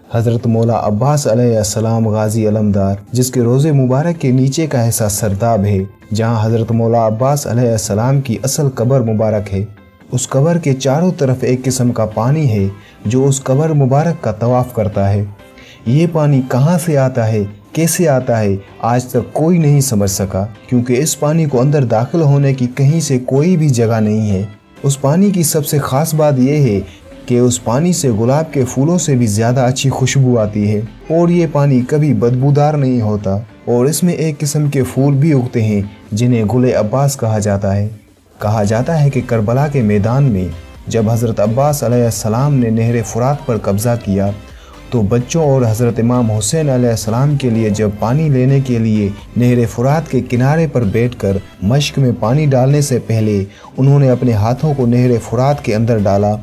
حضرت مولا عباس علیہ السلام غازی علمدار، جس کے روزے مبارک کے نیچے کا حصہ سرداب ہے، جہاں حضرت مولا عباس علیہ السلام کی اصل قبر مبارک ہے، اس قبر کے چاروں طرف ایک قسم کا پانی ہے جو اس قبر مبارک کا طواف کرتا ہے۔ یہ پانی کہاں سے آتا ہے، کیسے آتا ہے، آج تک کوئی نہیں سمجھ سکا، کیونکہ اس پانی کو اندر داخل ہونے کی کہیں سے کوئی بھی جگہ نہیں ہے۔ اس پانی کی سب سے خاص بات یہ ہے کہ اس پانی سے گلاب کے پھولوں سے بھی زیادہ اچھی خوشبو آتی ہے، اور یہ پانی کبھی بدبودار نہیں ہوتا، اور اس میں ایک قسم کے پھول بھی اگتے ہیں جنہیں گل عباس کہا جاتا ہے۔ کہا جاتا ہے کہ کربلا کے میدان میں جب حضرت عباس علیہ السلام نے نہر فرات پر قبضہ کیا تو بچوں اور حضرت امام حسین علیہ السلام کے لیے جب پانی لینے کے لیے نہر فرات کے کنارے پر بیٹھ کر مشک میں پانی ڈالنے سے پہلے انہوں نے اپنے ہاتھوں کو نہر فرات کے اندر ڈالا،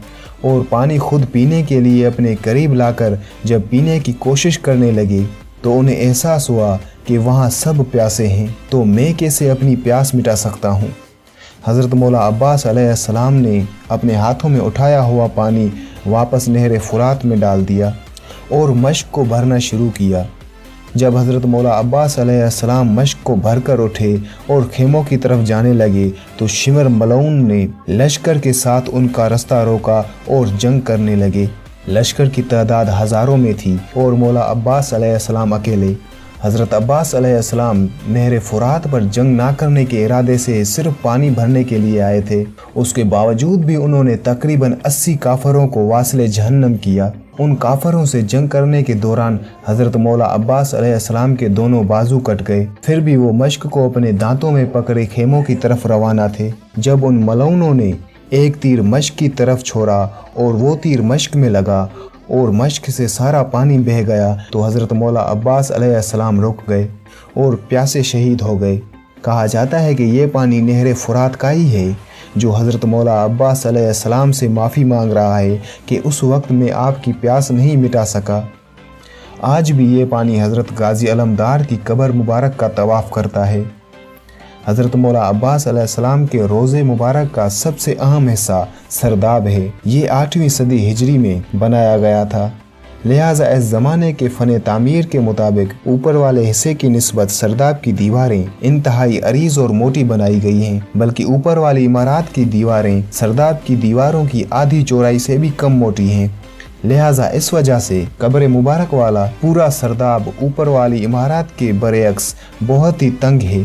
اور پانی خود پینے کے لیے اپنے قریب لا کر جب پینے کی کوشش کرنے لگے تو انہیں احساس ہوا کہ وہاں سب پیاسے ہیں، تو میں کیسے اپنی پیاس مٹا سکتا ہوں۔ حضرت مولا عباس علیہ السلام نے اپنے ہاتھوں میں اٹھایا ہوا پانی واپس نہر فرات میں ڈال دیا اور مشک کو بھرنا شروع کیا۔ جب حضرت مولا عباس علیہ السلام مشک کو بھر کر اٹھے اور خیموں کی طرف جانے لگے تو شمر ملعون نے لشکر کے ساتھ ان کا رستہ روکا اور جنگ کرنے لگے۔ لشکر کی تعداد ہزاروں میں تھی اور مولا عباس علیہ السلام اکیلے۔ حضرت عباس علیہ السلام نہر فرات پر جنگ نہ کرنے کے ارادے سے صرف پانی بھرنے کے لیے آئے تھے، اس کے باوجود بھی انہوں نے تقریباً 80 کافروں کو واصل جہنم کیا۔ ان کافروں سے جنگ کرنے کے دوران حضرت مولا عباس علیہ السلام کے دونوں بازو کٹ گئے، پھر بھی وہ مشک کو اپنے دانتوں میں پکڑے خیموں کی طرف روانہ تھے۔ جب ان ملعونوں نے ایک تیر مشک کی طرف چھوڑا اور وہ تیر مشک میں لگا اور مشک سے سارا پانی بہہ گیا تو حضرت مولا عباس علیہ السلام رک گئے اور پیاسے شہید ہو گئے۔ کہا جاتا ہے کہ یہ پانی نہر فرات کا ہی ہے جو حضرت مولا عباس علیہ السلام سے معافی مانگ رہا ہے کہ اس وقت میں آپ کی پیاس نہیں مٹا سکا۔ آج بھی یہ پانی حضرت غازی علمدار کی قبر مبارک کا طواف کرتا ہے۔ حضرت مولا عباس علیہ السلام کے روزے مبارک کا سب سے اہم حصہ سرداب ہے۔ یہ 8ویں صدی ہجری میں بنایا گیا تھا، لہٰذا اس زمانے کے فن تعمیر کے مطابق اوپر والے حصے کی نسبت سرداب کی دیواریں انتہائی عریض اور موٹی بنائی گئی ہیں، بلکہ اوپر والی عمارات کی دیواریں سرداب کی دیواروں کی آدھی چوڑائی سے بھی کم موٹی ہیں۔ لہٰذا اس وجہ سے قبر مبارک والا پورا سرداب اوپر والی عمارات کے برعکس بہت ہی تنگ ہے۔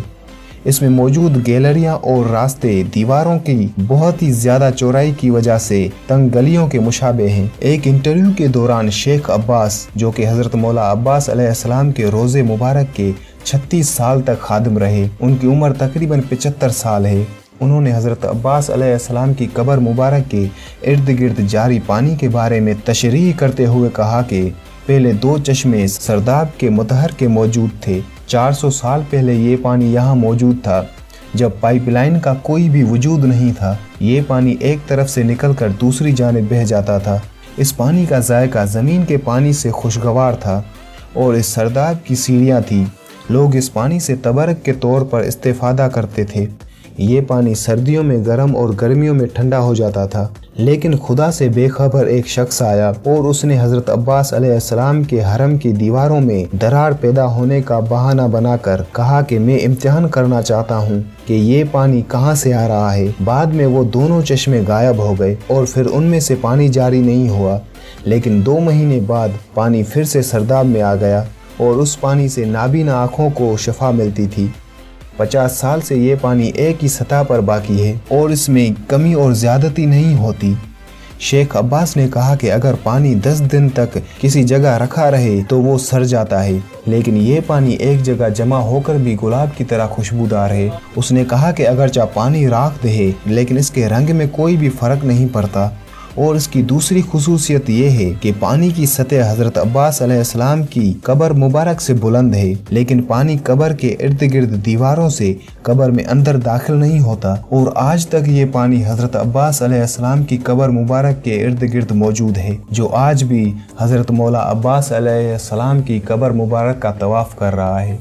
اس میں موجود گیلریاں اور راستے دیواروں کی بہت ہی زیادہ چوڑائی کی وجہ سے تنگ گلیوں کے مشابہ ہیں۔ ایک انٹرویو کے دوران شیخ عباس، جو کہ حضرت مولا عباس علیہ السلام کے روزے مبارک کے 36 سال تک خادم رہے، ان کی عمر تقریباً 75 سال ہے، انہوں نے حضرت عباس علیہ السلام کی قبر مبارک کے ارد گرد جاری پانی کے بارے میں تشریح کرتے ہوئے کہا کہ پہلے 2 چشمے سرداب کے متحر کے موجود تھے۔ 400 سال پہلے یہ پانی یہاں موجود تھا جب پائپ لائن کا کوئی بھی وجود نہیں تھا۔ یہ پانی ایک طرف سے نکل کر دوسری جانب بہہ جاتا تھا۔ اس پانی کا ذائقہ زمین کے پانی سے خوشگوار تھا اور اس سرداب کی سیڑھیاں تھیں۔ لوگ اس پانی سے تبرک کے طور پر استفادہ کرتے تھے۔ یہ پانی سردیوں میں گرم اور گرمیوں میں ٹھنڈا ہو جاتا تھا، لیکن خدا سے بے خبر ایک شخص آیا اور اس نے حضرت عباس علیہ السلام کے حرم کی دیواروں میں درار پیدا ہونے کا بہانہ بنا کر کہا کہ میں امتحان کرنا چاہتا ہوں کہ یہ پانی کہاں سے آ رہا ہے۔ بعد میں وہ دونوں چشمے غائب ہو گئے اور پھر ان میں سے پانی جاری نہیں ہوا، لیکن 2 مہینے بعد پانی پھر سے سرداب میں آ گیا اور اس پانی سے نابینا آنکھوں کو شفا ملتی تھی۔ 50 سال سے یہ پانی ایک ہی سطح پر باقی ہے اور اس میں کمی اور زیادتی نہیں ہوتی۔ شیخ عباس نے کہا کہ اگر پانی 10 دن تک کسی جگہ رکھا رہے تو وہ سر جاتا ہے، لیکن یہ پانی ایک جگہ جمع ہو کر بھی گلاب کی طرح خوشبودار ہے۔ اس نے کہا کہ اگرچہ پانی راکھ ہے لیکن اس کے رنگ میں کوئی بھی فرق نہیں پڑتا، اور اس کی دوسری خصوصیت یہ ہے کہ پانی کی سطح حضرت عباس علیہ السلام کی قبر مبارک سے بلند ہے، لیکن پانی قبر کے ارد گرد دیواروں سے قبر میں اندر داخل نہیں ہوتا، اور آج تک یہ پانی حضرت عباس علیہ السلام کی قبر مبارک کے ارد گرد موجود ہے، جو آج بھی حضرت مولا عباس علیہ السلام کی قبر مبارک کا طواف کر رہا ہے۔